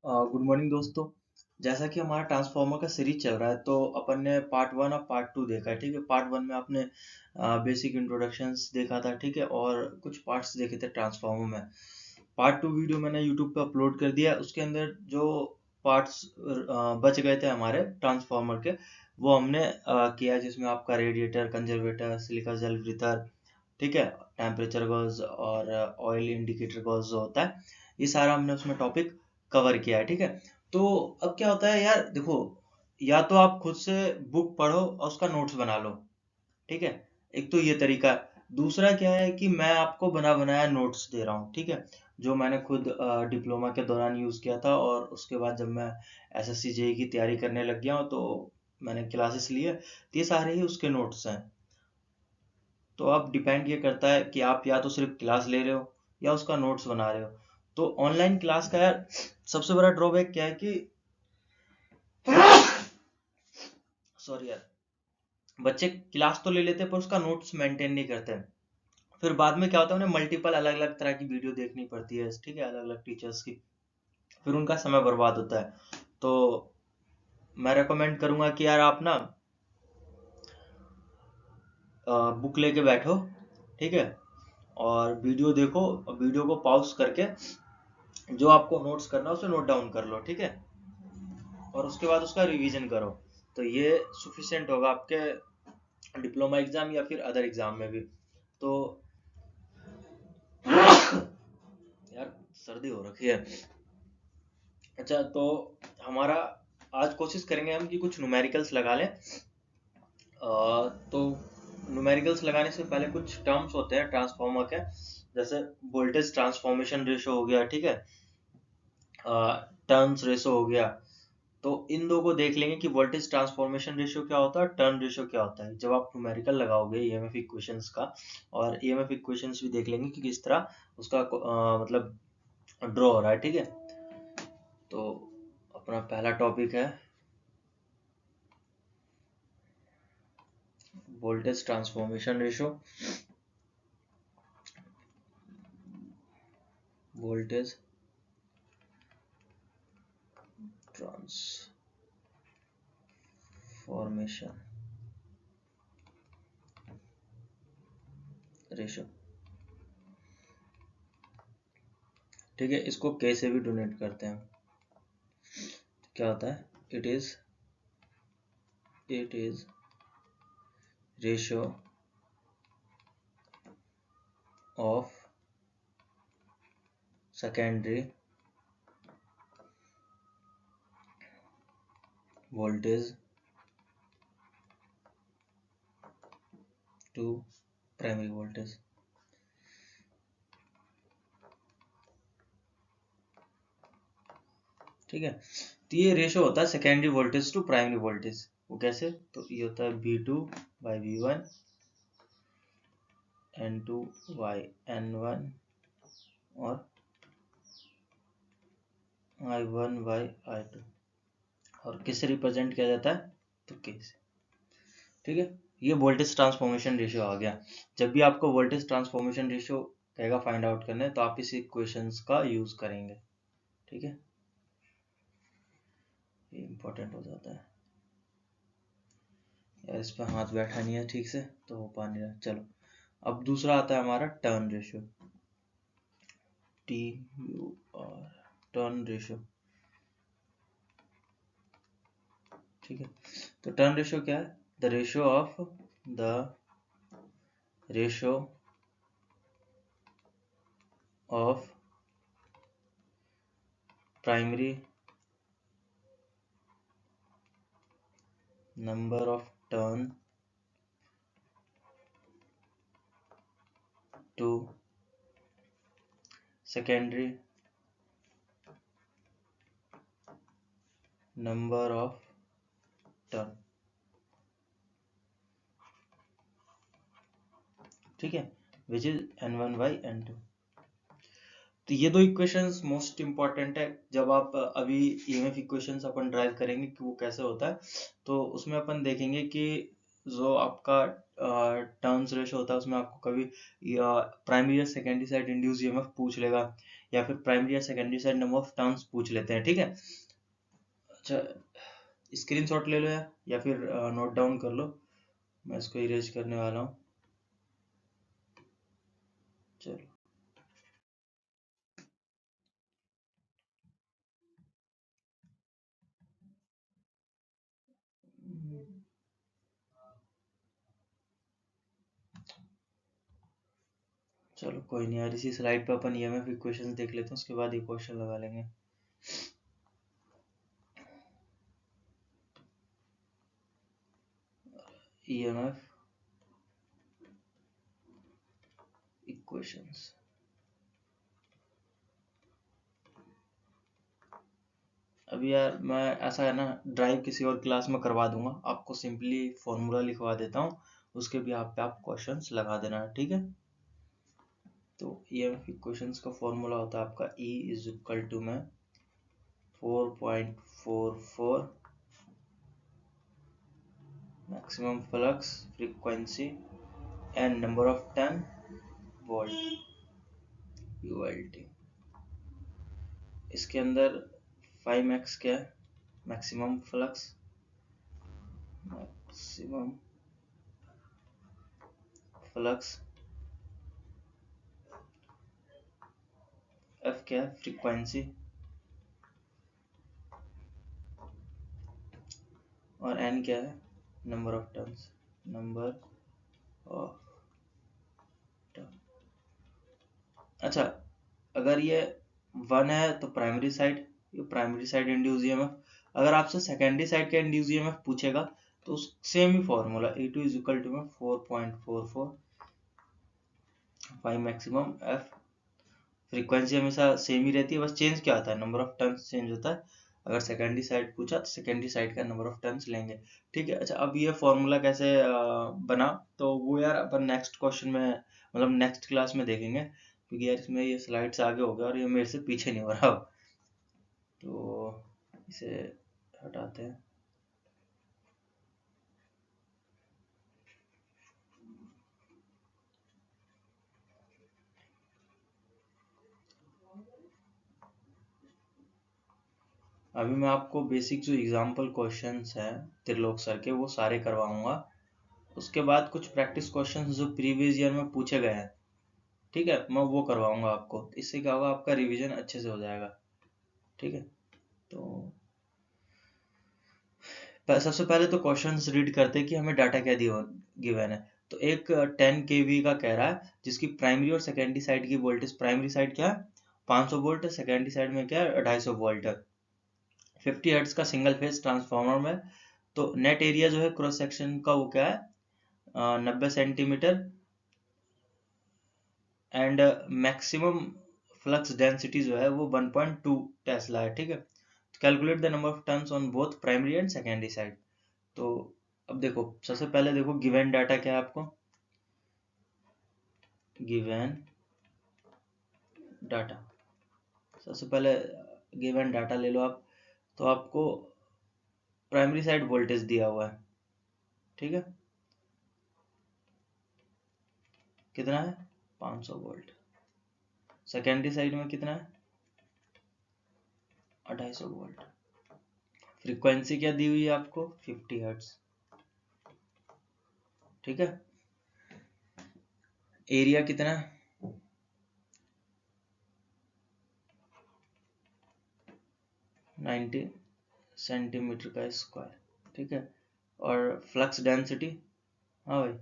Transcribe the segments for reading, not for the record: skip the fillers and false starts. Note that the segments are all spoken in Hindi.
गुड मॉर्निंग दोस्तों। जैसा कि हमारा ट्रांसफॉर्मर का सीरीज चल रहा है तो अपन ने पार्ट वन और पार्ट टू देखा है। ठीक है, पार्ट वन में आपने बेसिक इंट्रोडक्शंस देखा था। ठीक है, और कुछ पार्ट्स देखे थे ट्रांसफॉर्मर में। पार्ट टू वीडियो मैंने यूट्यूब पे अपलोड कर दिया है। उसके अंदर जो पार्ट्स बच गए थे हमारे ट्रांसफॉर्मर के, वो हमने किया है, जिसमें आपका radiator, conservator, silica gel breather, ठीक है, टेम्परेचर गॉज और ऑयल इंडिकेटर गॉज जो होता है, ये सारा हमने उसमें टॉपिक कवर किया है। ठीक है, तो अब क्या होता है यार, देखो, या तो आप खुद से बुक पढ़ो और उसका नोट्स बना लो। ठीक है, एक तो ये तरीका है। दूसरा क्या है कि मैं आपको बना बनाया नोट्स दे रहा हूँ। ठीक है, जो मैंने खुद डिप्लोमा के दौरान यूज किया था, और उसके बाद जब मैं एसएससी जेई की तैयारी करने लग गया हूँ तो मैंने क्लासेस लिए, तो ये सारे ही उसके नोट्स हैं। तो अब डिपेंड ये करता है कि आप या तो सिर्फ क्लास ले रहे हो या उसका नोट्स बना रहे हो। तो ऑनलाइन क्लास का यार सबसे बड़ा ड्रॉबैक क्या है कि सॉरी यार, बच्चे क्लास तो ले लेते हैं पर उसका नोट्स मेंटेन नहीं करते हैं। फिर बाद में क्या होता है, उन्हें मल्टीपल अलग अलग तरह की वीडियो देखनी पड़ती है, ठीक है, अलग अलग टीचर्स की। फिर उनका समय बर्बाद होता है। तो मैं रेकमेंड करूंगा कि यार आप ना बुक लेके बैठो। ठीक है, और वीडियो देखो, और वीडियो को पॉज करके जो आपको नोट्स करना है उसे नोट डाउन कर लो। ठीक है, और उसके बाद उसका रिवीजन करो। तो ये सफिशिएंट होगा आपके डिप्लोमा एग्जाम या फिर अदर एग्जाम में भी। तो यार सर्दी हो रखी है। अच्छा, तो हमारा आज कोशिश करेंगे हम कि कुछ न्यूमेरिकल्स लगा लें। तो न्यूमेरिकल्स लगाने से पहले कुछ टर्म्स होते हैं ट्रांसफार्मर के, जैसे वोल्टेज ट्रांसफॉर्मेशन रेशो हो गया। ठीक है, टर्न्स रेशो हो गया। तो इन दो को देख लेंगे कि वोल्टेज ट्रांसफॉर्मेशन रेशियो क्या होता है और टर्न रेशियो क्या होता है, जब आप न्यूमेरिकल लगाओगे ईएमएफ इक्वेशंस का। और ईएमएफ इक्वेशंस भी देख लेंगे कि किस तरह उसका मतलब ड्रॉ हो रहा है। ठीक है, तो अपना पहला टॉपिक है voltage transformation ratio. Voltage transformation ratio. ठीक है, इसको के से भी डोनेट करते हैं। तो क्या होता है, it is ratio of secondary voltage to primary voltage। ठीक है, तो ये रेशो होता है secondary voltage to primary voltage. वो कैसे, तो ये होता है V2/V1 N2/N1 और I1/I2, और किससे रिप्रेजेंट किया जाता है, तो K से। ठीक है, ये वोल्टेज ट्रांसफॉर्मेशन रेशियो आ गया। जब भी आपको वोल्टेज ट्रांसफॉर्मेशन रेशियो कहेगा फाइंड आउट करने, तो आप इस इक्वेशंस का यूज करेंगे। ठीक है, ये इंपॉर्टेंट हो जाता है यार, इस पर हाथ बैठा नहीं है ठीक से तो हो पा नहीं रहा। चलो, अब दूसरा आता है हमारा turn ratio, TUR, turn ratio. ठीक है, तो टर्न रेशियो क्या है, the ratio of primary number of turn to secondary number of turn. ठीक है, विच इज N1/N2। तो ये दो इक्वेशंस मोस्ट इंपॉर्टेंट है जब आप अभी ईएमएफ इक्वेशंस अपन ड्राइव करेंगे कि वो कैसे होता है। तो उसमें अपन देखेंगे कि जो आपका टर्न्स रेशो होता है उसमें आपको कभी प्राइमरी या सेकेंडरी साइड इंड्यूस ईएमएफ पूछ लेगा, या फिर प्राइमरी या secondary side number of turns पूछ लेते हैं, ठीक है। अच्छा, स्क्रीनशॉट ले लो या फिर नोट डाउन कर लो, मैं इसको इरेज करने वाला हूँ। चलो, चलो कोई नहीं यार, इसी स्लाइड पे अपन ईएमएफ इक्वेशंस देख लेते हैं, उसके बाद ये क्वेश्चन लगा लेंगे। ईएमएफ इक्वेशंस, अभी यार मैं ऐसा है ना, ड्राइव किसी और क्लास में करवा दूंगा, आपको सिंपली फॉर्मूला लिखवा देता हूँ, उसके भी आप पे आप क्वेश्चंस लगा देना, ठीक है। तो ईएमएफ इक्वेशंस का फॉर्मूला होता है आपका E इज इक्वल टू में 4.44 maximum flux frequency and number of turn volt ULT। इसके अंदर 5x क्या है, maximum flux, maximum flux, F क्या है, फ्रीक्वेंसी, और N क्या है, number of turns, number of turns. अच्छा, अगर ये 1 है तो प्राइमरी साइड, ये प्राइमरी साइड इंड्यूस ईएमएफ। अगर आपसे सेकेंडरी साइड का इंड्यूस ईएमएफ पूछेगा तो सेम ही formula E2 is equal to में 4.44 5 मैक्सिमम F, फ्रीक्वेंसी हमेशा सेम ही रहती है, बस चेंज क्या आता है, नंबर ऑफ टर्न्स चेंज होता है। अगर सेकेंडरी साइड पूछा तो सेकेंडरी साइड का नंबर ऑफ टर्न्स लेंगे, ठीक है। अच्छा, अब ये फॉर्मूला कैसे बना, तो वो यार अपन नेक्स्ट क्वेश्चन में, मतलब नेक्स्ट क्लास में देखेंगे, क्योंकि यार इसमें ये स्लाइड्स आगे हो गया और ये मेरे से पीछे नहीं हो रहा, तो इसे हटाते हैं। अभी मैं आपको बेसिक जो एग्जाम्पल क्वेश्चंस हैं त्रिलोक सर के, वो सारे करवाऊंगा। उसके बाद कुछ प्रैक्टिस क्वेश्चंस जो प्रीवियस ईयर में पूछे गए हैं, ठीक है, मैं वो करवाऊंगा आपको। इससे क्या होगा, आपका रिवीजन अच्छे से हो जाएगा, ठीक है। तो सबसे पहले तो क्वेश्चंस रीड करते हैं कि हमें डाटा क्या दिया गिवन है। तो एक 10 kV का कह रहा है, जिसकी प्राइमरी और सेकेंडरी साइड की वोल्टेज, प्राइमरी साइड क्या है 500 वोल्ट है, सेकेंडरी साइड में क्या है 250 वोल्ट है, 50 हर्ट्ज का सिंगल फेज ट्रांसफार्मर में। तो नेट एरिया जो है क्रॉस सेक्शन का वो क्या है 90 centimetre, and maximum flux density जो है वो 1.2 टेस्ला है, ठीक है। Calculate the number of turns on both primary and secondary side. तो अब देखो, सबसे पहले देखो गिवन डाटा क्या है आपको, गिवन डाटा, सबसे पहले गिवन डाटा ले लो आप। तो आपको प्राइमरी साइड वोल्टेज दिया हुआ है, ठीक है, कितना है 500 वोल्ट, सेकेंडरी साइड में कितना है 250 वोल्ट, फ्रीक्वेंसी क्या दी हुई है आपको 50 हर्ट्ज, ठीक है। एरिया कितना है 90 सेंटीमीटर का स्क्वायर, ठीक है। और फ्लक्स डेंसिटी, हाँ भाई,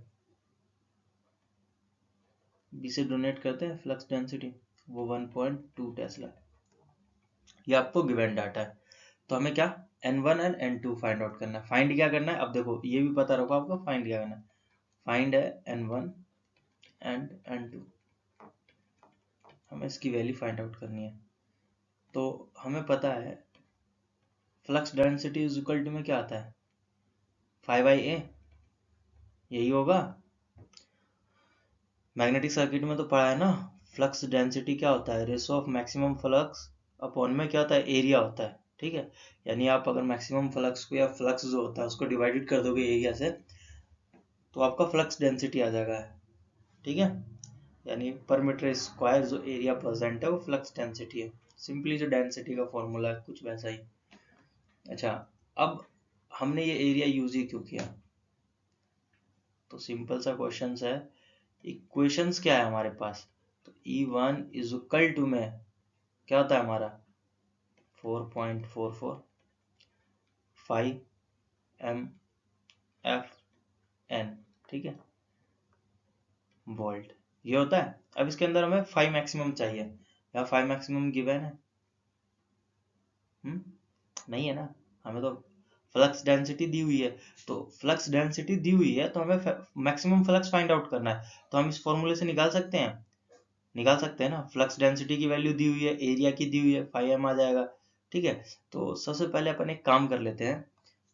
बी से डोनेट करते हैं फ्लक्स डेंसिटी, वो 1.2 टेस्ला। ये आपको गिवन डाटा है। तो हमें क्या N1 and N2 find out करना है। फाइंड क्या करना है, अब देखो ये भी पता रखो आपको फाइंड क्या करना है। फाइंड है N1 एंड N2, हमें इसकी वैल्यू फाइंड आउट करनी है। तो हमें पता है flux density is equal to में क्या आता है 5/A, यही होगा। मैग्नेटिक सर्किट में तो पढ़ा है ना, फ्लक्स डेंसिटी क्या होता है, ratio of maximum flux upon में क्या होता है एरिया होता है, ठीक है। यानी आप अगर मैक्सिमम फ्लक्स को, या फ्लक्स जो होता है उसको डिवाइडेड कर दोगे एरिया से, तो आपका फ्लक्स डेंसिटी आ जाएगा, ठीक है। यानी पर मीटर स्क्वायर जो एरिया प्रेजेंट है वो फ्लक्स डेंसिटी है। सिंपली जो डेंसिटी का फॉर्मूला है कुछ वैसा ही। अच्छा, अब हमने ये एरिया यूज ही क्यों किया? तो सिंपल सा क्वेश्चन है, इक्वेशंस क्या है हमारे पास? तो E1 इज इक्वल टू में क्या होता है हमारा 4.44 5 MFN, ठीक है, वोल्ट ये होता है। अब इसके अंदर हमें 5 मैक्सिमम चाहिए, या 5 मैक्सिमम गिवन है? नहीं है ना, हमें तो फ्लक्स डेंसिटी दी हुई है। तो फ्लक्स डेंसिटी दी हुई है तो हमें मैक्सिमम फ्लक्स फाइंड आउट करना है। तो हम इस फॉर्मूले से निकाल सकते हैं ना। फ्लक्स डेंसिटी की वैल्यू दी हुई है, एरिया की दी हुई है, 5M आ जाएगा, ठीक है। तो सबसे पहले अपन एक काम कर लेते हैं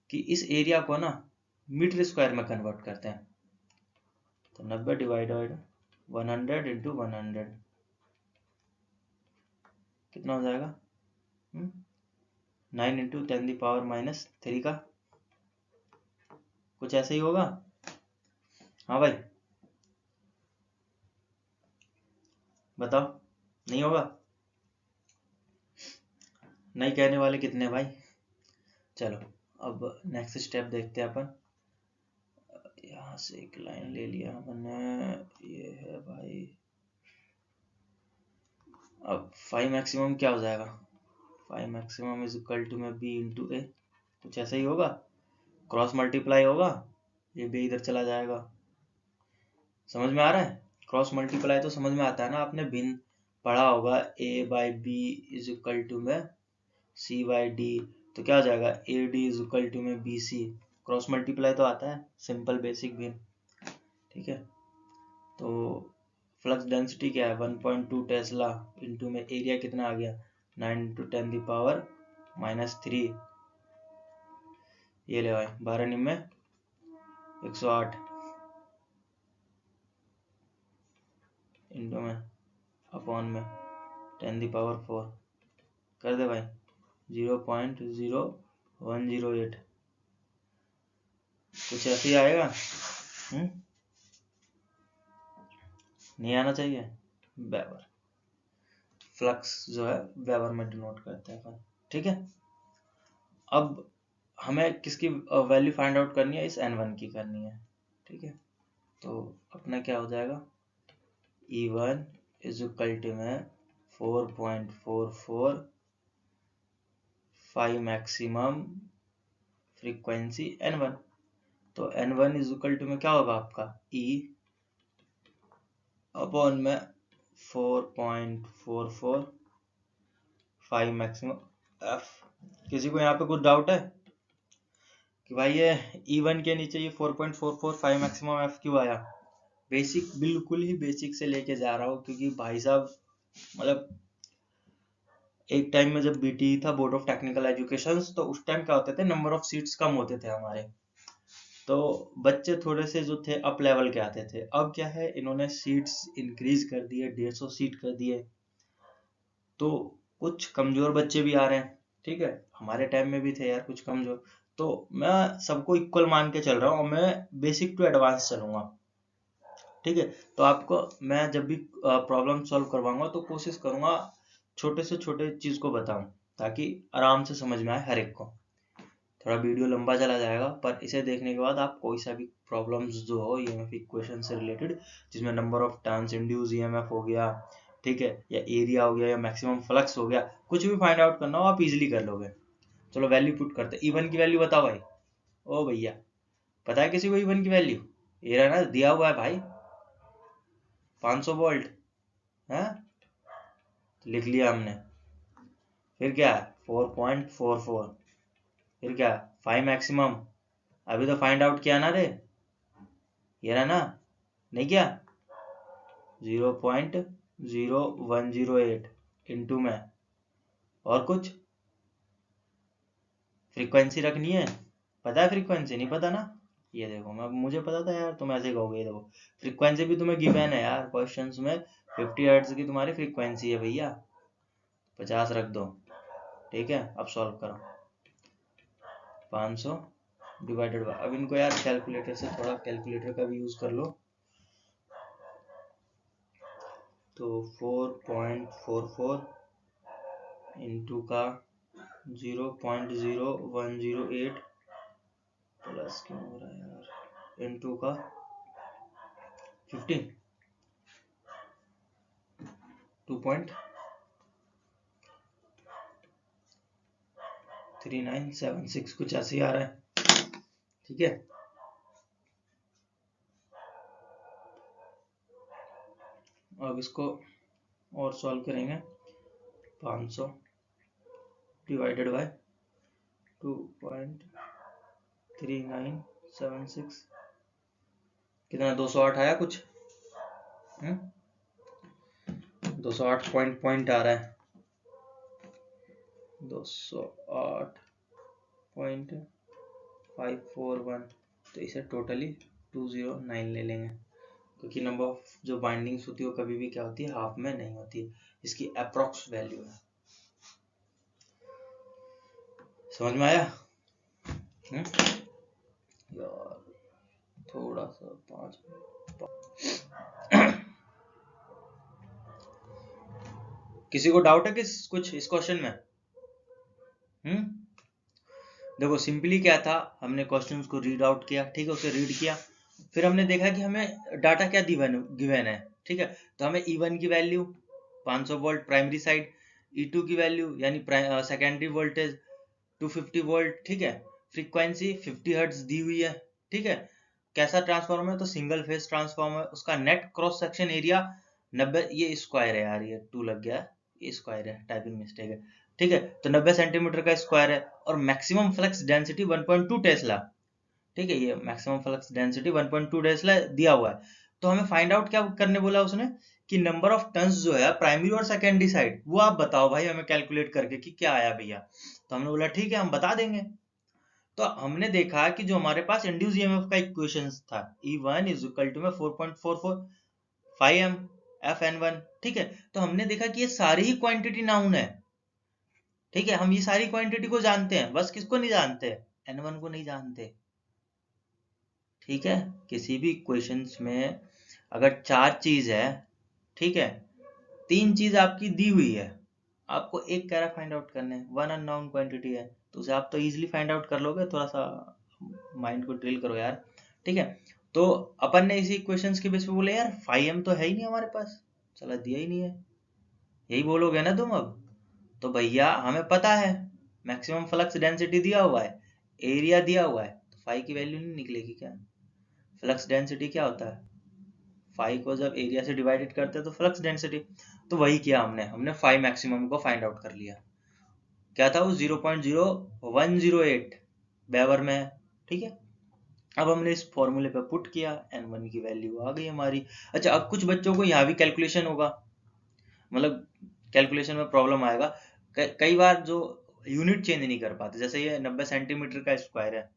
कि इस एरिया को ना मीटर स्क्वायर में कन्वर्ट करते हैं। तो 90 डिवाइडेड 100 इंटू 100 कितना हो जाएगा? 9 इंटू 10⁻³ का कुछ ऐसे ही होगा। हाँ भाई बताओ, नहीं होगा? नहीं कहने वाले कितने भाई? चलो अब नेक्स्ट स्टेप देखते हैं अपन। यहाँ से एक लाइन ले लिया हमने, ये है भाई। अब 5 मैक्सिमम क्या हो जाएगा? 5 मैक्सिमम इज इक्वल टू में B इंटू A, कुछ ऐसा ही होगा। क्रॉस मल्टीप्लाई होगा, ये B इधर चला जाएगा। समझ में आ रहा है? क्रॉस मल्टीप्लाई तो समझ में आता है ना, आपने भिन्न पढ़ा होगा। A/B इज इक्वल टू में C/D, तो क्या हो जाएगा AD इज इक्वल टू में BC। क्रॉस मल्टीप्लाई तो आता है, सिंपल बेसिक भिन्न, ठीक है। तो फ्लक्स डेंसिटी क्या है 1.2 टेस्ला इंटू में एरिया कितना आ गया 9 इंटू 10⁻³ ये ले भाई 12 निम्न 108 इंटू में अपॉन में 10⁴ कर दे भाई 0.0108, कुछ ऐसे ही आएगा। नहीं आना चाहिए। वेबर, फ्लक्स जो है वेबर में डिनोट करते हैं अपन, ठीक है। अब हमें किसकी वैल्यू फाइंड आउट करनी है? इस N1 की करनी है, ठीक है। तो अपना क्या हो जाएगा E1 इज इक्वल टू में 4.44 5 मैक्सिमम फ्रीक्वेंसी N1। तो N1 इज इक्वल टू में क्या होगा आपका E अपॉन में 4.44 5 मैक्सिमम F। किसी को यहाँ पे कुछ डाउट है कि भाई ये E1 के नीचे ये 4.44 5 मैक्सिमम F क्यों आया? बेसिक, बिल्कुल ही बेसिक से लेके जा रहा हूँ, क्योंकि भाई साहब मतलब एक टाइम में जब BTE था, बोर्ड ऑफ टेक्निकल एजुकेशन, तो उस टाइम क्या होते थे, नंबर ऑफ सीट्स कम होते थे हमारे, तो बच्चे थोड़े से जो थे अप लेवल के आते थे। अब क्या है, इन्होंने सीट्स इंक्रीज कर दिए, 150 सीट कर दिए, तो कुछ कमजोर बच्चे भी आ रहे हैं, ठीक है। हमारे टाइम में भी थे यार कुछ कमजोर, तो मैं सबको इक्वल मान के चल रहा हूँ और मैं बेसिक टू एडवांस चलूंगा, ठीक है। तो आपको मैं जब भी प्रॉब्लम सॉल्व करवाऊंगा तो कोशिश करूंगा छोटे से छोटे चीज को बताऊं, ताकि आराम से समझ में आए हर एक को। थोड़ा वीडियो लंबा चला जाएगा, पर इसे देखने के बाद आप कोई सा भी प्रॉब्लम्स जो हो EMF इक्वेशन से रिलेटेड, जिसमें number of turns, induce EMF हो गया, ठीक है, या एरिया हो गया, या मैक्सिमम फ्लक्स हो गया, कुछ भी फाइंड आउट करना हो आप इजीली कर लोगे। चलो वैल्यू पुट करते हैं। E1 की वैल्यू बताओ भाई। ओ भैया पता है किसी को E1 की वैल्यू? ये रहा ना, दिया हुआ है भाई 500 वोल्ट है, लिख लिया हमने। फिर क्या है 4.44, फिर क्या 5 मैक्सिमम, अभी तो फाइंड आउट किया ना रे, ये रहा ना, नहीं क्या 0.0108 इंटू में, और कुछ फ्रीक्वेंसी रखनी है। पता है फ्रीक्वेंसी? नहीं पता ना, ये देखो मैं, मुझे पता था यार, तुम ऐसे कहोगे। ये देखो फ्रीक्वेंसी भी तुम्हें गिवन है यार क्वेश्चंस में, 50 हर्ट्ज की तुम्हारी फ्रीक्वेंसी है भैया, 50 रख दो, ठीक है। अब सॉल्व करो 500 डिवाइडेड बाय, अब इनको यार कैलकुलेटर से, थोड़ा कैलकुलेटर का भी यूज कर लो। तो 4.44 इंटू का 0.0108 प्लस क्यों हो रहा है यार, इंटू का 15 2.3976 कुछ ऐसे ही आ रहा है। ठीक है, अब इसको और सॉल्व करेंगे। 500 डिवाइडेड बाय 2.3976 कितना, 208 आया कुछ, 208 पॉइंट आ रहा है, 208.541। तो इसे टोटली 209 ले लेंगे, क्योंकि नंबर ऑफ जो बाइंडिंग्स होती है वो कभी भी क्या होती है, हाफ में नहीं होती है, इसकी अप्रोक्स वैल्यू है। समझ में आया यार, थोड़ा सा 5 किसी को डाउट है कुछ इस क्वेश्चन में? देखो सिंपली क्या था, हमने क्वेश्चंस को रीड आउट किया, ठीक है, उसे रीड किया, फिर हमने देखा कि हमें डाटा क्या गिवन है, ठीक है, तो हमें E1 की value 500 volt primary side, E2 की वैल्यू यानी सेकेंडरी वोल्टेज 250 वोल्ट, ठीक है, फ्रीक्वेंसी 50 हर्ट्ज दी हुई है, ठीक है, कैसा ट्रांसफॉर्मर है, तो सिंगल फेज ट्रांसफॉर्मर, उसका नेट क्रॉस सेक्शन एरिया 90, ये स्क्वायर है यार, ये 2 लग गया, ये स्क्वायर है, टाइपिंग मिस्टेक है, ठीक है, तो 90 सेंटीमीटर का स्क्वायर है, और मैक्सिमम फ्लक्स डेंसिटी 1.2 टेस्ला, ठीक है, ये मैक्सिमम फ्लक्स डेंसिटी 1.2 टेस्ला दिया हुआ है। तो हमें फाइंड आउट क्या करने बोला उसने, कि नंबर ऑफ टन्स जो है प्राइमरी और सेकेंडरी साइड, वो आप बताओ भाई हमें कैलकुलेट करके कि क्या आया भैया। तो हमने बोला ठीक है हम बता देंगे। तो हमने देखा कि जो हमारे पास इंड्यूस ईएमएफ का इक्वेशन था, E1 इज इक्वल टू में 4.44 5m Fn1, ठीक है, तो हमने देखा कि ये सारी ही क्वांटिटी नाउन है, ठीक है, हम ये सारी क्वांटिटी को जानते हैं, बस किसको नहीं जानते, N1 को नहीं जानते, ठीक है, किसी भी इक्वेशंस में अगर 4 चीज है, ठीक है, 3 चीज आपकी दी हुई है, आपको एक कैरा फाइंड आउट करने हैं, 1 अननोन क्वांटिटी है, तो उसे आप तो इजीली फाइंड आउट कर लोगे, थोड़ा सा माइंड को ड्रिल करो यार, ठीक है। तो अपन ने इसी इक्वेशंस के बेस पे बोले यार 5m तो है ही नहीं हमारे पास, चला दिया ही नहीं है, यही बोलोगे ना तुम अब। तो भैया हमें पता है मैक्सिमम फ्लक्स डेंसिटी दिया हुआ है, एरिया दिया हुआ है, तो 5 की वैल्यू नहीं निकलेगी क्या? फ्लक्स डेंसिटी क्या होता है, 5 को जब एरिया से डिवाइडेड करते हैं तो फ्लक्स डेंसिटी, तो वही किया हमने 5 मैक्सिमम को फाइंड आउट कर लिया, क्या था वो 0.0108 बेवर में है, ठीक है। अब हमने इस फॉर्मूले पे पुट किया, N1 की वैल्यू आ गई हमारी। अच्छा, अब कुछ बच्चों को यहाँ भी कैलकुलेशन होगा, मतलब कैलकुलेशन में प्रॉब्लम आएगा, कई बार जो यूनिट चेंज नहीं कर पाते, जैसे ये 90 सेंटीमीटर का स्क्वायर है,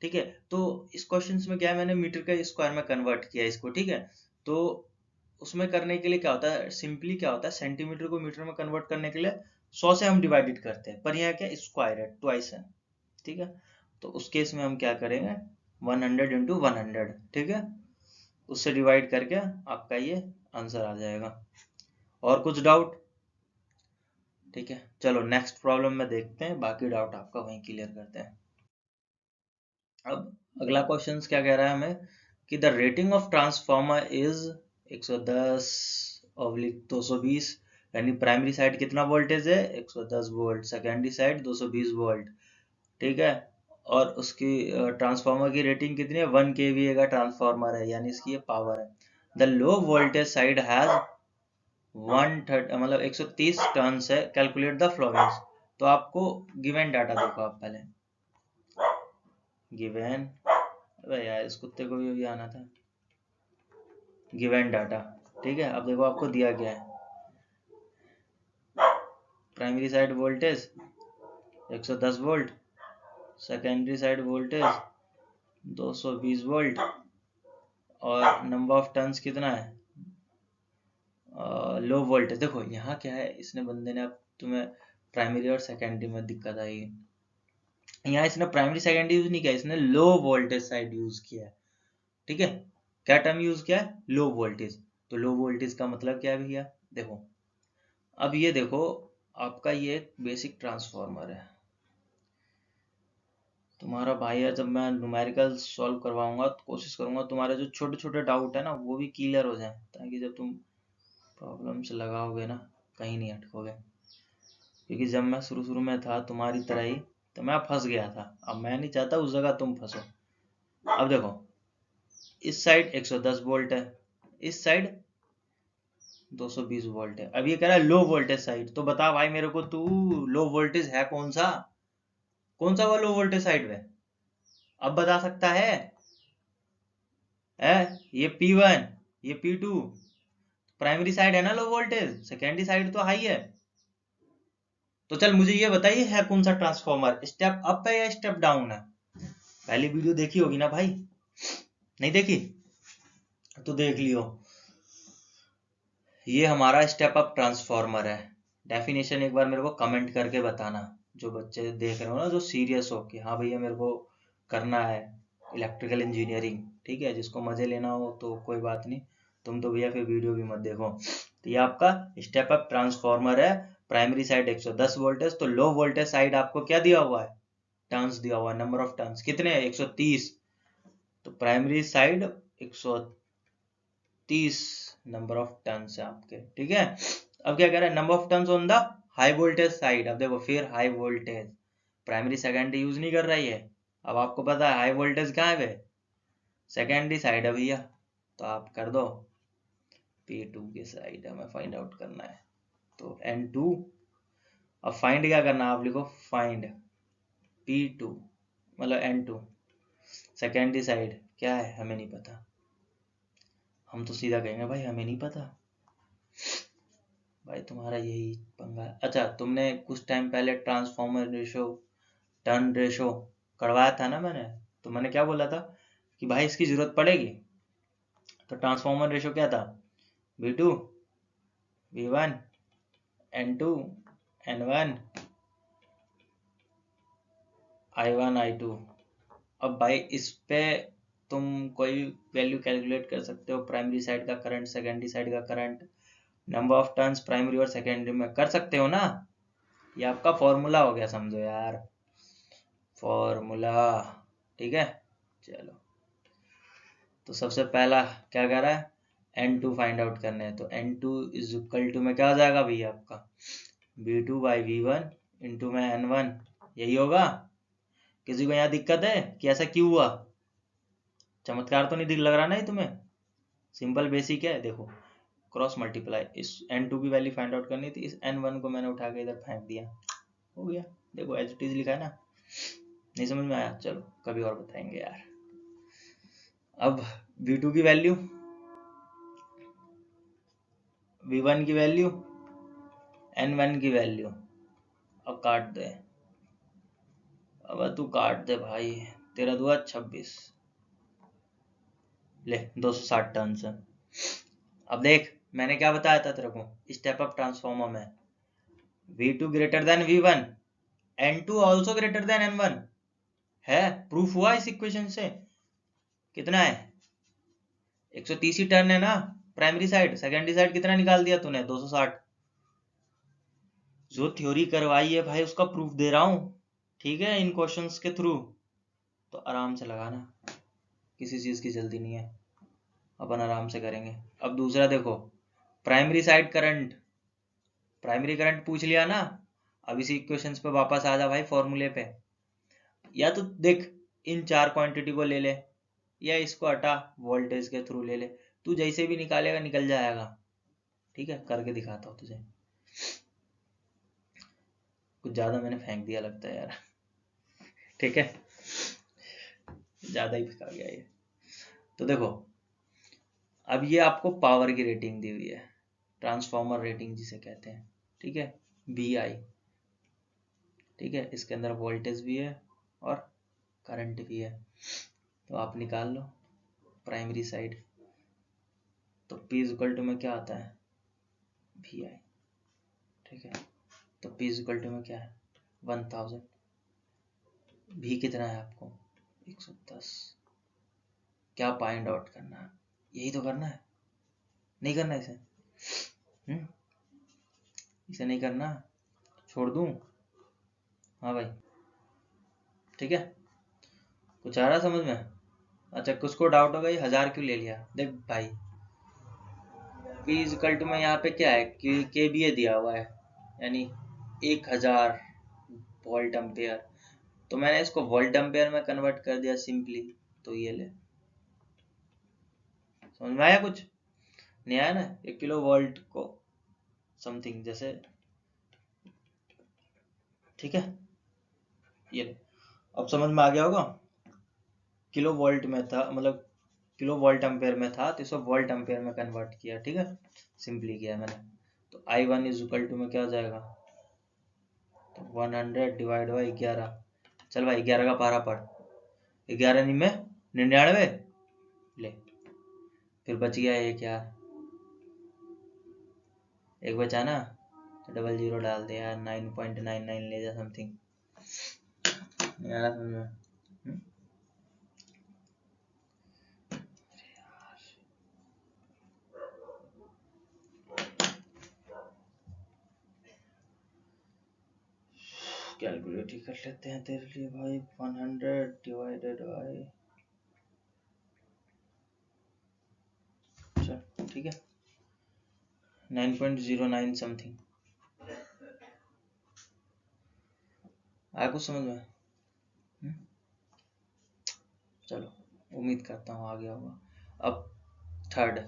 ठीक है, तो इस क्वेश्चन में क्या है, मैंने मीटर के स्क्वायर में कन्वर्ट किया इसको, ठीक है, तो उसमें करने के लिए क्या होता है, सिंपली क्या होता है, सेंटीमीटर को मीटर में कन्वर्ट करने के लिए 100 से हम डिवाइडेड करते हैं, पर यहाँ क्या स्क्वायर है, ट्वाइस है, ठीक है, तो उस केस में हम क्या करेंगे, 100 इंटू 100, ठीक है, उससे डिवाइड करके आपका ये आंसर आ जाएगा। और कुछ डाउट? ठीक है, चलो नेक्स्ट प्रॉब्लम में देखते हैं, बाकी डाउट आपका वहीं क्लियर करते हैं। अब अगला क्वेश्चन क्या कह रहा है हमें, कि the rating of transformer is 110/220, यानी प्राइमरी साइड कितना वोल्टेज है, 110 वोल्ट, सेकेंडरी साइड 220 वोल्ट, ठीक है, और उसकी ट्रांसफॉर्मर की रेटिंग कितनी है, 1 kVA का ट्रांसफॉर्मर है, यानी इसकी ये पावर है। The low voltage side has 130 मतलब 130 टर्न्स है, कैलकुलेट द फ्लोइंग्स। तो आपको गिवन डाटा देखो, आप पहले गिवन, अरे यार इस कुत्ते को भी आना था, गिवन डाटा, ठीक है, अब देखो आपको दिया गया है primary side voltage 110 volt, secondary side voltage 220 volt, और नंबर ऑफ टर्न्स कितना है, लो वोल्टेज। देखो यहाँ क्या है, इसने बंदे ने अब तुम्हें प्राइमरी और सेकेंडरी में दिक्कत आई, यहाँ इसने प्राइमरी सेकेंडरी यूज नहीं किया, इसने लो वोल्टेज साइड यूज किया है, ठीक है, क्या टर्म यूज किया है, लो वोल्टेज। तो लो वोल्टेज का मतलब क्या है भैया, देखो, अब ये देखो, आपका ये एक बेसिक ट्रांसफॉर्मर है। तुम्हारा भाई है, जब मैं न्यूमेरिकल सॉल्व करवाऊंगा तो कोशिश करूंगा तुम्हारे जो छोटे छोटे डाउट है ना वो भी क्लियर हो जाए, ताकि जब तुम प्रॉब्लम से लगाओगे ना कहीं नहीं अटकोगे। क्योंकि जब मैं शुरू शुरू में था तुम्हारी तरह ही, तो मैं फंस गया था। अब मैं नहीं चाहता उस जगह तुम फंसो। अब देखो, इस साइड 110 वोल्ट है, इस साइड 220 वोल्ट है। अब ये कह रहा है लो वोल्टेज साइड, तो बता भाई मेरे को तू, लो वोल्टेज है कौन सा? कौन सा वो लो वोल्टेज साइड में? अब बता सकता है? ये P1, ये P2 प्राइमरी साइड है ना लो वोल्टेज, सेकेंडरी साइड तो हाई है। तो चल मुझे ये बताइए है कौन सा ट्रांसफॉर्मर, स्टेप अप है या स्टेप डाउन है? पहली वीडियो देखी होगी ना भाई, नहीं देखी तो देख लियो। ये हमारा स्टेप अप ट्रांसफॉर्मर है। डेफिनेशन एक बार मेरे को कमेंट करके बताना, जो बच्चे देख रहे हो ना, जो सीरियस हो कि हाँ भैया मेरे को करना है इलेक्ट्रिकल इंजीनियरिंग, ठीक है। जिसको मजे लेना हो तो कोई बात नहीं, तुम तो भैया फिर वीडियो भी मत देखो। तो ये आपका स्टेप अप ट्रांसफॉर्मर है। प्राइमरी साइड 110 वोल्टेज, तो लो वोल्टेज साइड आपको क्या दिया हुआ है? टर्न्स दिया हुआ है, नंबर ऑफ टर्न्स कितने? 130। तो primary side 130 number of turns है आपके, ठीक है। अब क्या कह रहा है? Number of turns on the high voltage side. अब देखो, फिर high voltage, primary secondary use नहीं कर रही है। अब आपको पता है हाई वोल्टेज कहाँ है? सेकेंडरी साइड है भैया। तो आप कर दो, P2 की साइड हमें फाइंड आउट करना है, तो N2। अब फाइंड क्या करना है? आप लिखो फाइंड P2, मतलब N2। सेकेंडरी साइड क्या है हमें नहीं पता, हम तो सीधा कहेंगे भाई हमें नहीं पता। भाई तुम्हारा यही पंगा है। अच्छा, तुमने कुछ टाइम पहले ट्रांसफॉर्मर रेशो, टर्न रेशो करवाया था ना मैंने, तो मैंने क्या बोला था कि भाई इसकी जरूरत पड़ेगी। तो ट्रांसफॉर्मर रेशो क्या था? V2 V1 N2 N1 I1 I2। अब भाई इस पे तुम कोई वैल्यू कैलकुलेट कर सकते हो, प्राइमरी साइड का करंट, सेकेंडरी साइड का current, number of turns primary और सेकेंडरी में कर सकते हो ना। ये आपका फॉर्मूला हो गया, समझो यार, फॉर्मूला, ठीक है। चलो, तो सबसे पहला क्या कह रहा है? N2 फाइंड आउट करने हैं, तो N2 इज इक्वल टू में क्या हो जाएगा भैया आपका? V2 बाई V1 इंटू में N1। यही होगा। किसी को यहाँ दिक्कत है कि ऐसा क्यों हुआ? चमत्कार तो नहीं दिख लग रहा ना ये तुम्हें? सिंपल बेसिक है। देखो, क्रॉस मल्टीप्लाई, इस N2 की वैल्यू फाइंड आउट करनी थी, इस N1 को मैंने उठा के इधर फेंक दिया, हो गया। देखो एज इट इज लिखा है ना। नहीं समझ में आया? चलो कभी और बताएंगे यार। अब V2 की वैल्यू, V1 की वैल्यू, N1 की वैल्यू। अब काट दे, अब तू काट दे भाई, तेरा दुआ 26, ले 260 टन से। अब देख, मैंने क्या बताया था तेरे को स्टेप अप ट्रांसफॉर्मर में? V2 greater than V1, N2 also greater than N1 है। प्रूफ हुआ इस इक्वेशन से? कितना है? 130 ही टर्न है ना प्राइमरी साइड, सेकेंडरी साइड कितना निकाल दिया तूने? 260। जो थ्योरी करवाई है भाई उसका प्रूफ दे रहा हूं, ठीक है, इन क्वेश्चंस के थ्रू। तो आराम से लगाना, किसी चीज की जल्दी नहीं है, अपन आराम से करेंगे। अब दूसरा देखो, primary side current, primary current पूछ लिया ना। अब इसी इक्वेशंस पे वापस आ जा भाई, फॉर्मूले पे। या तो देख, इन चार क्वांटिटी को ले ले, या इसको हटा वोल्टेज के थ्रू ले ले, तू जैसे भी निकालेगा निकल जाएगा, ठीक है। करके दिखाता हूँ तुझे। कुछ ज्यादा मैंने फेंक दिया लगता है यार, ठीक है, ज्यादा ही फेंका गया ये। तो देखो, अब ये आपको पावर की रेटिंग दी हुई है, ट्रांसफॉर्मर रेटिंग जिसे कहते हैं, ठीक है, VI, ठीक है। इसके अंदर वोल्टेज भी है और करंट भी है। तो आप निकाल लो प्राइमरी साइड, तो P इज इक्वल टू में क्या आता है? VI, ठीक है। तो P इज इक्वल टू में क्या है? 1000। V कितना है आपको? 110। क्या फाइंड आउट करना है? यही तो करना है, नहीं करना इसे? इसे नहीं करना, छोड़ दूं? हाँ भाई, ठीक है, कुछ आ रहा समझ में? अच्छा, कुछ को डाउट होगा ये 1000 क्यों ले लिया? देख भाई, P इक्वल टू में यहाँ पे क्या है कि KVA दिया हुआ है, यानी 1000 वोल्ट एम्पेयर, तो मैंने इसको वोल्ट एम्पेयर में कन्वर्ट कर दिया सिंपली, तो ये ले, समझ में आया? कुछ नहीं आया ना? 1 किलो वोल्ट को समथिंग जैसे, ठीक है, ये ले, अब समझ में आ गया होगा। किलो वोल्ट में था, मतलब किलो वोल्ट एम्पेयर में था, तो इसको वोल्ट एम्पेयर में कन्वर्ट किया, ठीक है, सिंपली किया मैंने। तो I1 इज इक्वल टू में क्या हो जाएगा? तो 100 डिवाइड बाई 11, चल भाई 11 का पारा पढ़, 11 नहीं में 99, ले, फिर बच गया एक यार, एक बचा ना, तो 00 डाल दे यार, 9.99 ले जा समथिंग, यार समझ में? कैलकुलेट ही कर लेते हैं तेरे लिए भाई, 100 डिवाइडेड बाई, चल ठीक है, 9.09 समथिंग, आया कुछ समझ में? चलो, उम्मीद करता हूँ आ गया होगा। अब थर्ड,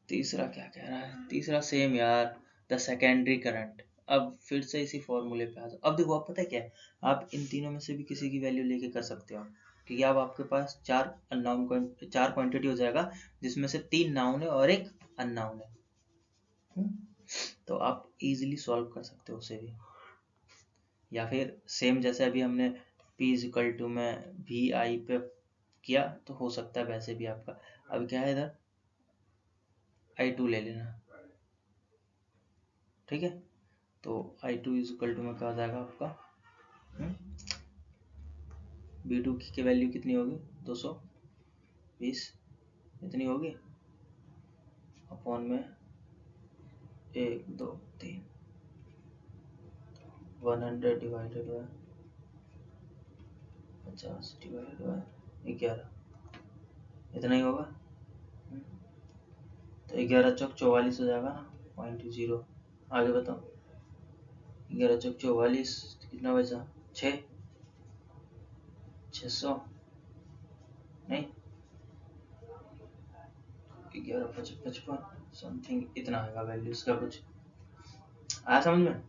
तीसरा क्या कह रहा है? तीसरा सेम यार, द सेकेंडरी करंट। अब फिर से इसी फॉर्मूले पे आ जाओ। अब देखो, आप पता है क्या है, आप इन तीनों में से भी किसी की वैल्यू लेके कर सकते हो, क्योंकि अब आपके पास चार क्वांटिटी हो जाएगा, जिसमें से 3 नाउन है और एक अननाउन है। तो आप इजीली सॉल्व कर सकते हो उसे भी, या फिर सेम जैसे अभी हमने P इज इक्वल टू में VI पे किया, तो हो सकता है वैसे भी आपका। अब क्या है, इधर I2 ले लेना, ठीक है, तो I2 इज इक्वल टू में क्या हो जाएगा आपका? B2 की वैल्यू कितनी होगी? 220, इतनी होगी, अपॉन में 1 2 3, 100 डिवाइडेड बाय 50 डिवाइडेड बाय 11, इतना ही होगा। तो 11 चौक 44 हो जाएगा ना, 0.0। आगे बताओ, 11 चौक 44, कितना बचा? 600 नहीं, 11 55 समथिंग इतना आएगा वैल्यू इसका। कुछ आया समझ में,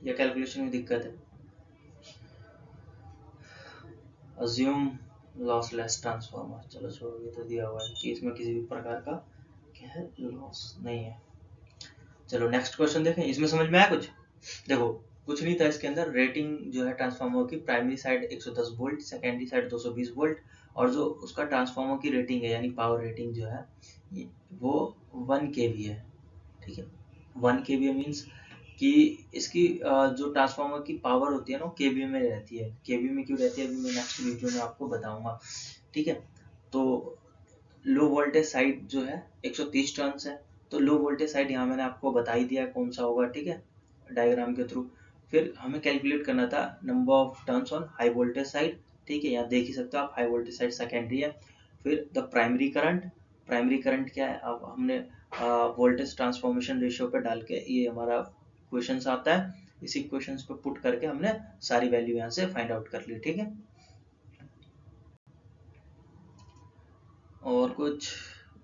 या कैलकुलेशन में दिक्कत है? अज्यूम लॉसलेस ट्रांसफार्मर, चलो छोड़ो, ये तो दिया हुआ है कि इसमें किसी भी प्रकार का क्या है, लॉस नहीं है। चलो नेक्स्ट क्वेश्चन देखें, इसमें समझ में आया कुछ? देखो, कुछ नहीं था इसके अंदर, रेटिंग जो है ट्रांसफार्मर की, primary side 110 volt, secondary side 220 volt, और जो उसका ट्रांसफार्मर की रेटिंग है, यानी पावर रेटिंग जो है वो 1 kV है, ठीक है। 1 kV मीन्स कि इसकी जो ट्रांसफार्मर की पावर होती है ना, केवी में रहती है। केवी में क्यों रहती है, अभी मैं नेक्स्ट वीडियो में आपको बताऊंगा, ठीक है। तो लो वोल्टेज साइड जो है 130 टर्न्स है, तो लो वोल्टेज साइड यहाँ मैंने आपको बता ही दिया कौन सा होगा, ठीक है, डायग्राम के थ्रू। फिर हमें कैलकुलेट करना था number of turns on high voltage side, ठीक है, यहाँ देख ही सकते हो आप, हाई वोल्टेज साइड सेकेंडरी है। फिर the primary current, primary current क्या है, अब हमने वोल्टेज ट्रांसफॉर्मेशन रेशियो पे डाल के ये हमारा क्वेश्चन आता है, इसी क्वेश्चन पे पुट करके हमने सारी वैल्यू यहाँ से फाइंड आउट कर ली, ठीक है। और कुछ?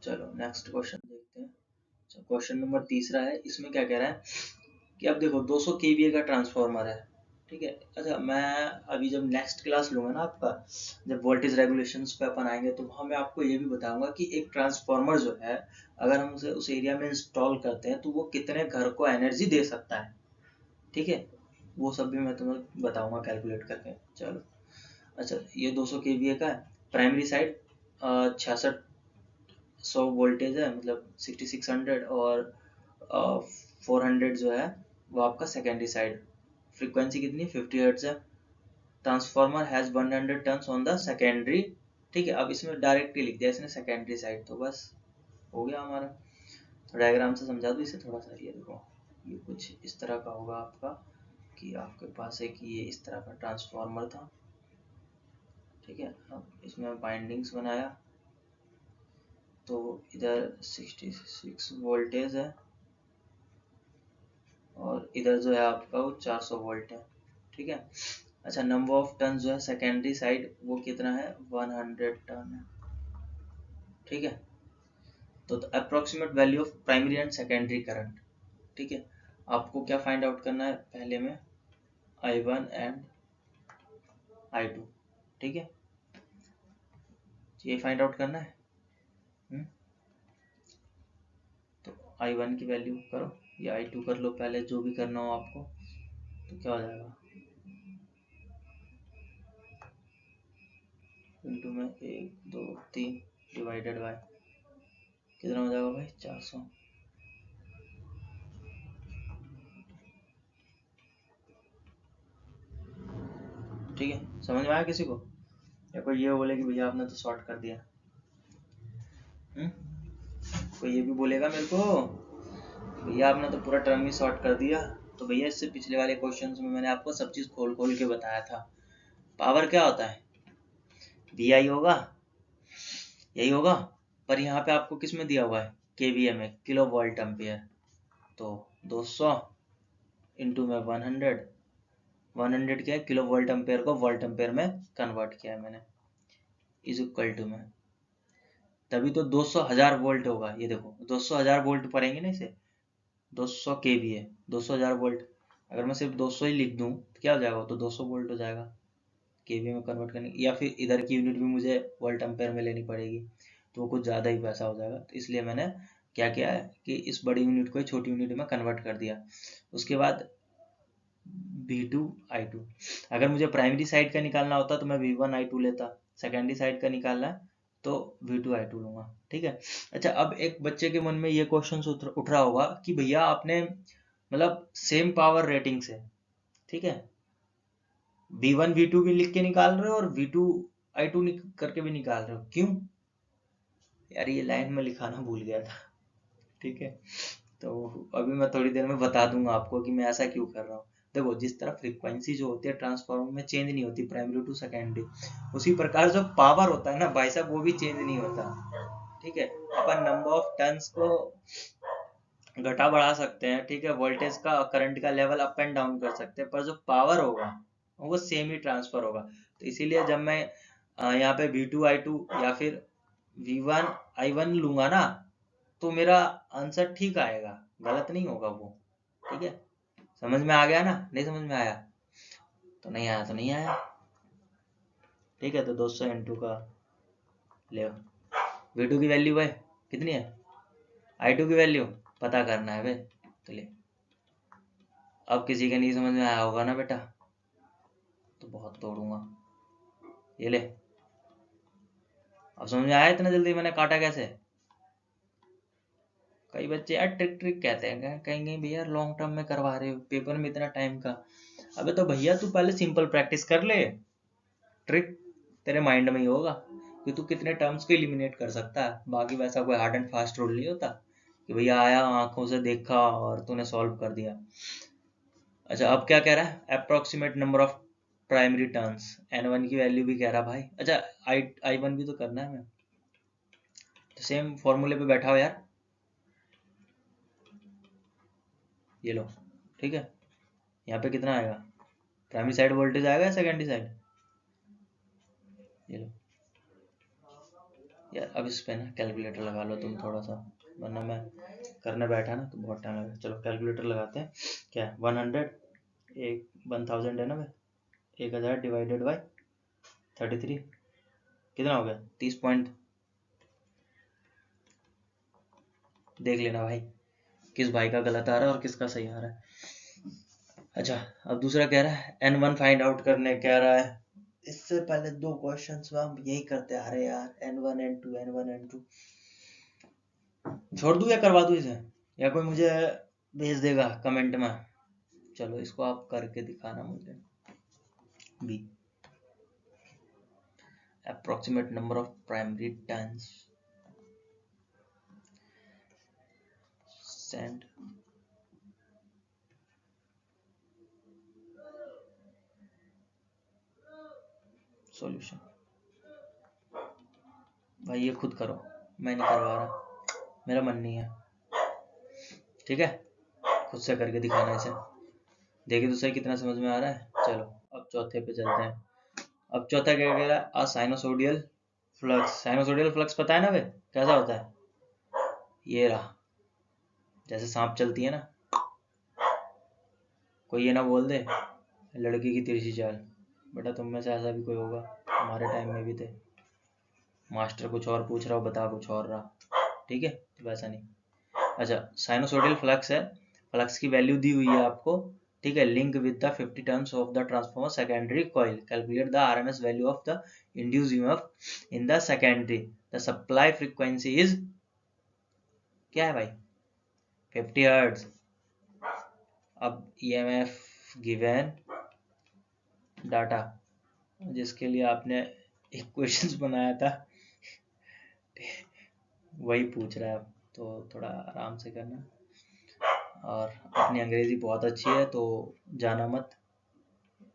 चलो नेक्स्ट क्वेश्चन देखते हैं। क्वेश्चन नंबर तीसरा है, इसमें क्या कह रहा है कि अब देखो 200 kVA का ट्रांसफार्मर है, ठीक है। अच्छा, मैं अभी जब नेक्स्ट क्लास लूंगा ना आपका, जब वोल्टेज रेगुलेशंस पे अपन आएंगे, तो वहाँ मैं आपको ये भी बताऊंगा कि एक ट्रांसफार्मर जो है, अगर हम उसे उस एरिया में इंस्टॉल करते हैं, तो वो कितने घर को एनर्जी दे सकता है, ठीक है, वो सब भी मैं तुम्हें बताऊंगा कैलकुलेट करके। चलो, अच्छा, ये 200 kVA का है, प्राइमरी साइड 6600 वोल्टेज है, मतलब 6600, और 400 जो है वो आपका सेकेंडरी साइड, फ्रीक्वेंसी कितनी, 50 हर्ट्ज है। Transformer has 100 turns on the secondary, ठीक है। अब इसमें डायरेक्टली लिख दिया इसने सेकेंडरी साइड, तो बस हो गया हमारा। डायग्राम से समझा दूँ इसे थोड़ा सा। ये देखो, ये कुछ इस तरह का होगा आपका, कि आपके पास एक ये इस तरह का ट्रांसफार्मर था, ठीक है। अब इसमें बाइंडिंग्स बनाया, तो इधर 66 वोल्टेज है और इधर जो है आपका वो 400 वोल्ट है, ठीक है। अच्छा, नंबर ऑफ टन जो है सेकेंडरी साइड वो कितना है, 100 टन है, ठीक है। तो approximate value of primary and secondary current, ठीक है। आपको क्या फाइंड आउट करना है, पहले में I1 एंड I2, ठीक है। ये फाइंड आउट करना है। तो I1 की वैल्यू करो या I2 कर लो, पहले जो भी करना हो आपको। तो क्या हो जाएगा, इंटू में 1 2 3 डिवाइडेड बाय कितना हो जाएगा भाई, 400। ठीक है, समझ में आया किसी को? या कोई ये बोले कि भैया आपने तो शॉर्ट कर दिया? कोई ये भी बोलेगा मेरे को, भैया आपने तो पूरा टर्म ही शॉर्ट कर दिया? तो भैया इससे पिछले वाले क्वेश्चंस में मैंने आपको सब चीज खोल खोल के बताया था। पावर क्या होता है, VI होगा, यही होगा। पर यहाँ पे आपको किस में दिया हुआ है, KVA में, किलो वोल्ट एम्पियर। तो 200 इंटू में 100 क्या है, किलो वोल्ट एम्पियर को वोल्ट एम्पियर में कन्वर्ट किया है मैंने, इज इक्वल टू में, तभी तो 200,000 वोल्ट होगा। ये देखो 200,000 वोल्ट पढ़ेंगे ना इसे, 200 KVA, 200,000 वोल्ट। अगर मैं सिर्फ 200 ही लिख दूं तो क्या हो जाएगा, तो 200 वोल्ट हो जाएगा। KVA में कन्वर्ट करने, या फिर इधर की यूनिट भी मुझे वोल्ट एम्पेयर में लेनी पड़ेगी, तो वो कुछ ज़्यादा ही पैसा हो जाएगा। तो इसलिए मैंने क्या किया है कि इस बड़ी यूनिट को छोटी यूनिट में कन्वर्ट कर दिया। उसके बाद V2 I2, अगर मुझे प्राइमरी साइड का निकालना होता तो मैं V1 I2 लेता, सेकेंडरी साइड का निकालना है तो V2 I2 लूंगा, ठीक है। अच्छा, अब एक बच्चे के मन में ये क्वेश्चन उठ रहा होगा कि भैया आपने मतलब सेम पावर रेटिंग से, ठीक है, V1 V2 भी लिख के निकाल रहे हो और V2 I2 करके भी निकाल रहे हो, क्यों यार? ये लाइन में लिखाना भूल गया था, ठीक है। तो अभी मैं थोड़ी देर में बता दूंगा आपको कि मैं ऐसा क्यों कर रहा हूँ। देखो, जिस तरह फ्रीक्वेंसी जो होती है ट्रांसफार्मर में चेंज नहीं होती प्राइमरी टू सेकेंडरी, उसी प्रकार जो पावर होता है ना भाई साहब, वो भी चेंज नहीं होता, ठीक है। अपन नंबर ऑफ टर्न्स को घटा बढ़ा सकते हैं, ठीक है, वोल्टेज का करंट का लेवल अप एंड डाउन कर सकते हैं, पर जो पावर होगा वो सेम ही ट्रांसफर होगा। तो इसीलिए जब मैं यहाँ पे V2 I2 या फिर V1 I1 लूंगा ना, तो मेरा आंसर ठीक आएगा, गलत नहीं होगा वो, ठीक है। समझ में आ गया ना? नहीं समझ में आया तो नहीं आया, तो नहीं आया, ठीक है। तो 200 इंटू का ले, V2 की वैल्यू है कितनी है, I2 की वैल्यू पता करना है भाई, तो ले। अब किसी के नहीं समझ में आया होगा ना बेटा, तो बहुत तोड़ूंगा, ये ले। अब समझ में आया इतना जल्दी मैंने काटा कैसे? कई बच्चे यार ट्रिक ट्रिक कहते हैं, कहेंगे भैया लॉन्ग टर्म में करवा रहे हो, पेपर में इतना टाइम का। अबे तो भैया तू पहले सिंपल प्रैक्टिस कर ले, ट्रिक तेरे माइंड में ही होगा कि तू कितने टर्म्स को एलिमिनेट कर सकता है। बाकी वैसा कोई हार्ड एंड फास्ट रूल नहीं होता कि भैया आया आंखों से देखा और तूने सॉल्व कर दिया। अच्छा, अब क्या कह रहा है, approximate number of primary turns, N1 की वैल्यू भी कह रहा भाई। अच्छा, I1 भी तो करना है हमें, तो सेम फॉर्मूले पे बैठा हो यार, ये लो, ठीक है। यहाँ पे कितना आएगा, प्राइमरी साइड वोल्टेज आएगा या सेकेंडरी साइड, ये लो यार। अब इस पे ना कैलकुलेटर लगा लो तुम थोड़ा सा, वरना मैं करने बैठा ना तो बहुत टाइम लगेगा। चलो कैलकुलेटर लगाते हैं। क्या है, 100, 1000 है ना भाई, 1000 डिवाइडेड बाई 33 कितना हो गया, 30 पॉइंट। देख लेना भाई किस भाई का गलत आ रहा है और किसका सही आ रहा है। अच्छा, अब दूसरा कह रहा है N1 फाइंड आउट करने कह रहा है। इससे पहले दो क्वेश्चंस में हम यही करते आ रहे यार, N1 N2 N1 N2। छोड़ दूं या करवा दूं इसे, या कोई मुझे भेज देगा कमेंट में? चलो इसको आप करके दिखाना मुझे भी। approximate number of primary turns, extend solution. भाई ये खुद करो, मैं नहीं करवा रहा, मेरा मन नहीं है, ठीक है, खुद से करके दिखाना इसे। देखिए तो सही कितना समझ में आ रहा है। चलो अब चौथे पे चलते हैं। अब चौथा क्या कह रहा है, अ साइनोसोडियल फ्लक्स। साइनोसोडियल फ्लक्स पता है ना वे कैसा होता है, ये रहा, जैसे सांप चलती है ना, कोई ये ना बोल दे लड़की की तिरछी चाल, बेटा तुम में से ऐसा भी कोई होगा, हमारे टाइम में भी थे, मास्टर कुछ और पूछ रहा हो बता कुछ और रहा, ठीक है, तो वैसा नहीं। अच्छा साइनोसोडियल फ्लक्स है, फ्लक्स की वैल्यू दी हुई है आपको, ठीक है, link with the 50 turns of the transformer secondary coil, calculate the RMS value of the induce EMF in the secondary, the supply frequency is क्या है भाई 50 हर्ट्ज। अब ईएमएफ गिवन डाटा, जिसके लिए आपने इक्वेशंस बनाया था वही पूछ रहा है, तो थोड़ा आराम से करना, और अपनी अंग्रेजी बहुत अच्छी है तो जाना मत,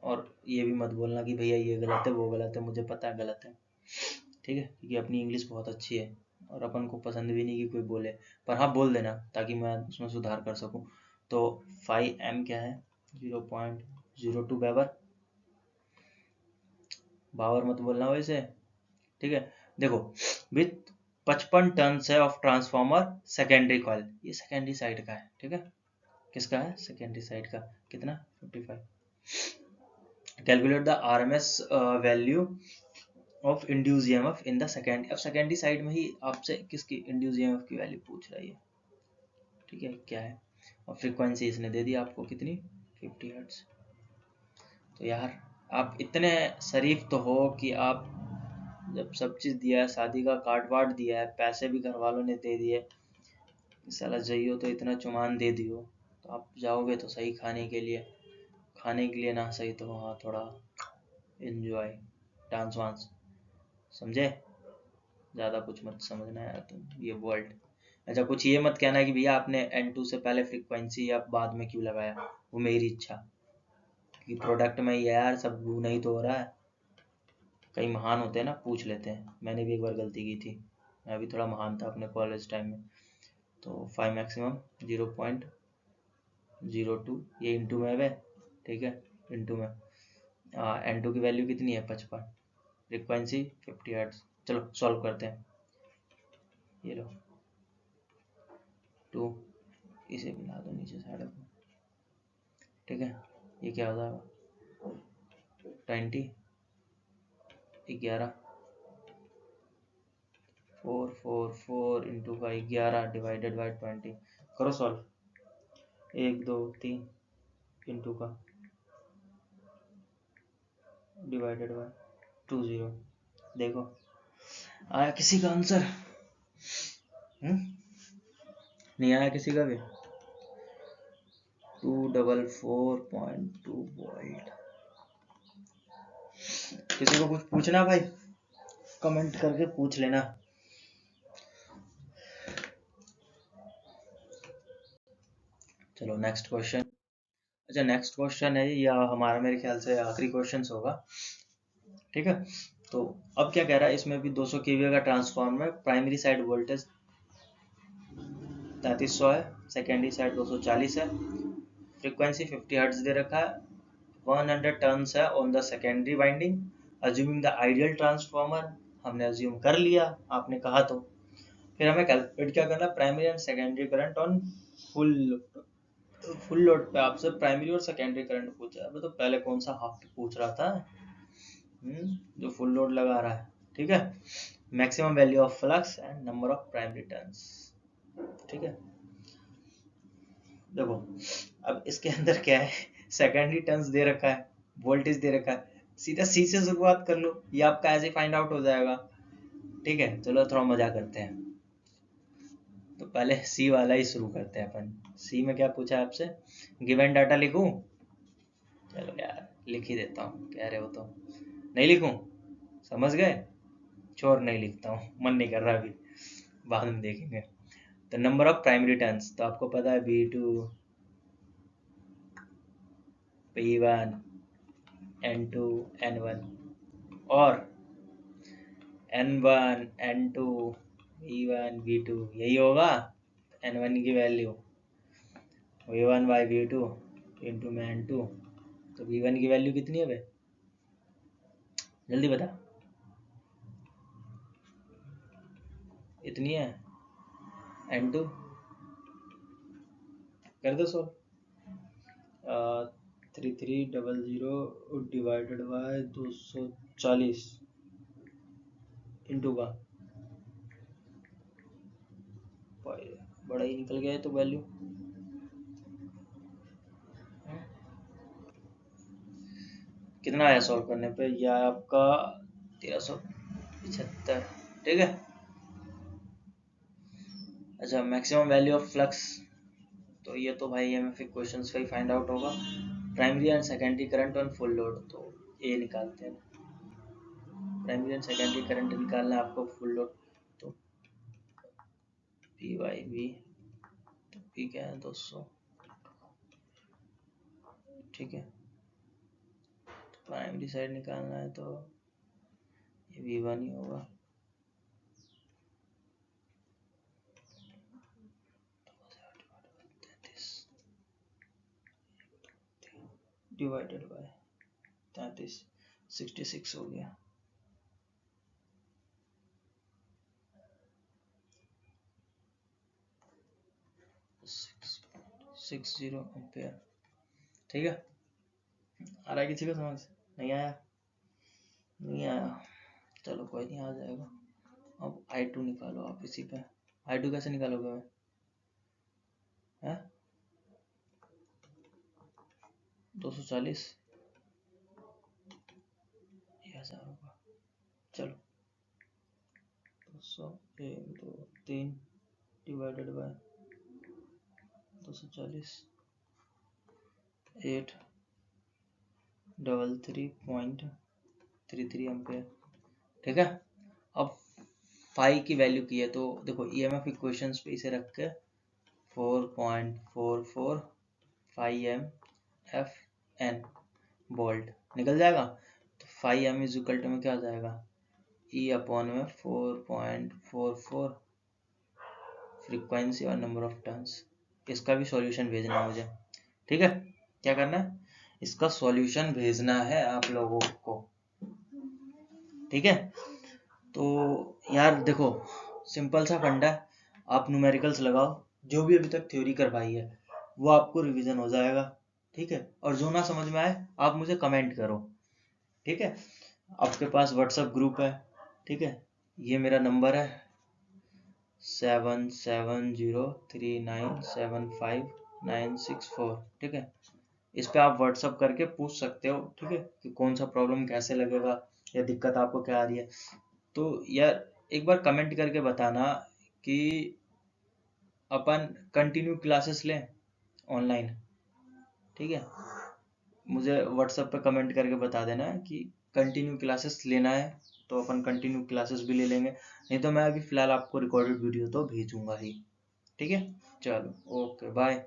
और ये भी मत बोलना कि भैया ये गलत है वो गलत है, मुझे पता है गलत है, ठीक है, क्योंकि अपनी इंग्लिश बहुत अच्छी है और अपन को पसंद भी नहीं कि कोई बोले, पर हाँ बोल देना ताकि मैं उसमें सुधार कर सकूं। तो 5m क्या है 0.02 वेबर, बावर मत बोलना वैसे, ठीक है। देखो विथ 55 टन है ऑफ ट्रांसफॉर्मर सेकेंडरी कॉइल, ये सेकेंडरी साइड का है, ठीक है, किसका है सेकेंडरी साइड का, कितना 55। Calculate the RMS value of induce EMF in the second, अब सेकेंडरी साइड में ही आपसे किसकी इंड्यूस ईएमएफ की वैल्यू पूछ रहा है, ठीक है क्या है, और फ्रीक्वेंसी इसने दे दी आपको कितनी 50 हर्ट्ज। तो यार आप इतने शरीफ तो हो कि आप जब सब चीज़ दिया है, शादी का कार्ड वार्ड दिया है, पैसे भी घर वालों ने दे दिए, साला जाइयो तो इतना चुमान दे दियो, तो आप जाओगे तो सही खाने के लिए ना सही तो वहाँ थोड़ा एंजॉय डांस वांस, समझे, ज़्यादा कुछ मत समझना यार तुम ये वर्ल्ड। अच्छा कुछ ये मत कहना कि भैया आपने N2 से पहले फ्रीक्वेंसी या बाद में क्यों लगाया, वो मेरी इच्छा, कि प्रोडक्ट में ये यार सब नहीं तो हो रहा है, कई महान होते हैं ना पूछ लेते हैं, मैंने भी एक बार गलती की थी, मैं भी थोड़ा महान था अपने कॉलेज टाइम में। तो 5 मैक्सिमम 0.02 ये इंटू में है, ठीक है, इंटू में N2 की वैल्यू कितनी है 55, फ्रीक्वेंसी 50 हर्ट्ज। चलो सॉल्व करते हैं, ये लो 2, इसे मिला दो नीचे साइड को, ठीक है, ये क्या हो जाएगा 20 11 4 इंटू 5 11 डिवाइडेड बाई 20, करो सॉल्व, 1 2 3 इंटू का डिवाइडेड बाई 20, देखो आया किसी का आंसर, नहीं आया किसी का भी, 244.2 वोल्ट। किसी को कुछ पूछना भाई कमेंट करके पूछ लेना। चलो नेक्स्ट क्वेश्चन। अच्छा नेक्स्ट क्वेश्चन है या हमारा मेरे ख्याल से आखिरी क्वेश्चन होगा, ठीक है। तो अब क्या कह रहा है, इसमें भी 200 kVA का ट्रांसफॉर्मर है, प्राइमरी साइड वोल्टेज 3300 है, सेकेंडरी साइड 240 है, फ्रीक्वेंसी 50 हर्ट्ज दे रखा है, 100 टर्न्स है on the secondary winding, assuming the ideal transformer, हमने अज्यूम कर लिया आपने कहा तो, फिर हमें कैलकुलेट क्या करना, primary and secondary current on full load पे आपसे प्राइमरी और सेकेंडरी करंट पूछा है, तो पहले कौन सा हाफ पूछ रहा था, जो फुल लोड लगा रहा है, ठीक है, maximum value of flux and number of primary turns, ठीक है। देखो अब इसके अंदर क्या है, सेकेंडरी टर्न्स दे रखा है, वोल्टेज दे रखा है, सीधा सी से शुरुआत कर लो, ये आपका ऐसे फाइंड आउट हो जाएगा, ठीक है। चलो थोड़ा मजा करते हैं, तो पहले सी वाला ही शुरू करते हैं अपन। सी में क्या पूछा है आपसे, गिवन डाटा लिखूं, चलो यार लिख ही देता हूँ, कह रहे हो तो नहीं लिखूं, समझ गए, छोड़ नहीं लिखता हूँ, मन नहीं कर रहा अभी, बाद में देखेंगे। The number of primary turns, तो आपको पता है V2, P1, N2, N1 और N1, N2, V1, V2 यही होगा N1 की value V1 by V2 into में N2, तो V1 की वैल्यू कितनी है भाई, जल्दी बता, इतनी है N2, कर दो सो 3300 डिवाइडेड बाय 240 इंटू का बड़ा ही निकल गया है तो वैल्यू, कितना आया सॉल्व करने पे, यह आया आपका 1375, ठीक है। अच्छा मैक्सिमम वैल्यू ऑफ फ्लक्स, तो ये तो भाई एमएफए क्वेश्चंस पे ही फाइंड आउट होगा। Primary and secondary current on full load, तो ये निकालते हैं, प्राइमरी एंड सेकेंडरी करंट निकालना है आपको फुल लोड, तो पी बाई वी, तो पी क्या है 200, ठीक है। तो प्राइमरी साइड निकालना है तो ये V1 ही होगा, डिवाइडेड बाय 33, 66 हो गया, 660 एम्पेयर, ठीक है। आ रहा है किसी को समझ, नहीं आया, नहीं आया, चलो कोई नहीं, आ जाएगा। अब I2 निकालो आप इसी पे, I2 कैसे निकालोगे मैं, है 240, ये 1000 होगा, चलो 200 1 2 3 डिवाइडेड बाय 240 833.33 एम्पेयर, ठीक है। अब फाई की वैल्यू की है, तो देखो ईएमएफ इक्वेशंस पे इसे रख के 4.44 5 MFN वोल्ट निकल जाएगा, तो 5 M इज इक्वल टू में क्या आ जाएगा, E अपॉन में 4.44 फ्रीक्वेंसी और नंबर ऑफ टर्न्स। इसका भी सॉल्यूशन भेजना है मुझे, ठीक है। क्या करना है, इसका सॉल्यूशन भेजना है आप लोगों को, ठीक है। तो यार देखो सिंपल सा फंडा है, आप न्यूमेरिकल्स लगाओ, जो भी अभी तक थ्योरी करवाई है वो आपको रिवीजन हो जाएगा, ठीक है। और जो ना समझ में आए आप मुझे कमेंट करो, ठीक है। आपके पास व्हाट्सएप ग्रुप है, ठीक है, ये मेरा नंबर है 7703975964, ठीक है। इस पे आप व्हाट्सअप करके पूछ सकते हो, ठीक है, कि कौन सा प्रॉब्लम कैसे लगेगा या दिक्कत आपको क्या आ रही है। तो यार एक बार कमेंट करके बताना कि अपन कंटिन्यू क्लासेस लें ऑनलाइन, ठीक है। मुझे व्हाट्सएप पे कमेंट करके बता देना कि कंटिन्यू क्लासेस लेना है, तो अपन कंटिन्यू क्लासेस भी ले लेंगे, नहीं तो मैं अभी फिलहाल आपको रिकॉर्डेड वीडियो तो भेजूंगा ही, ठीक है। चलो ओके बाय।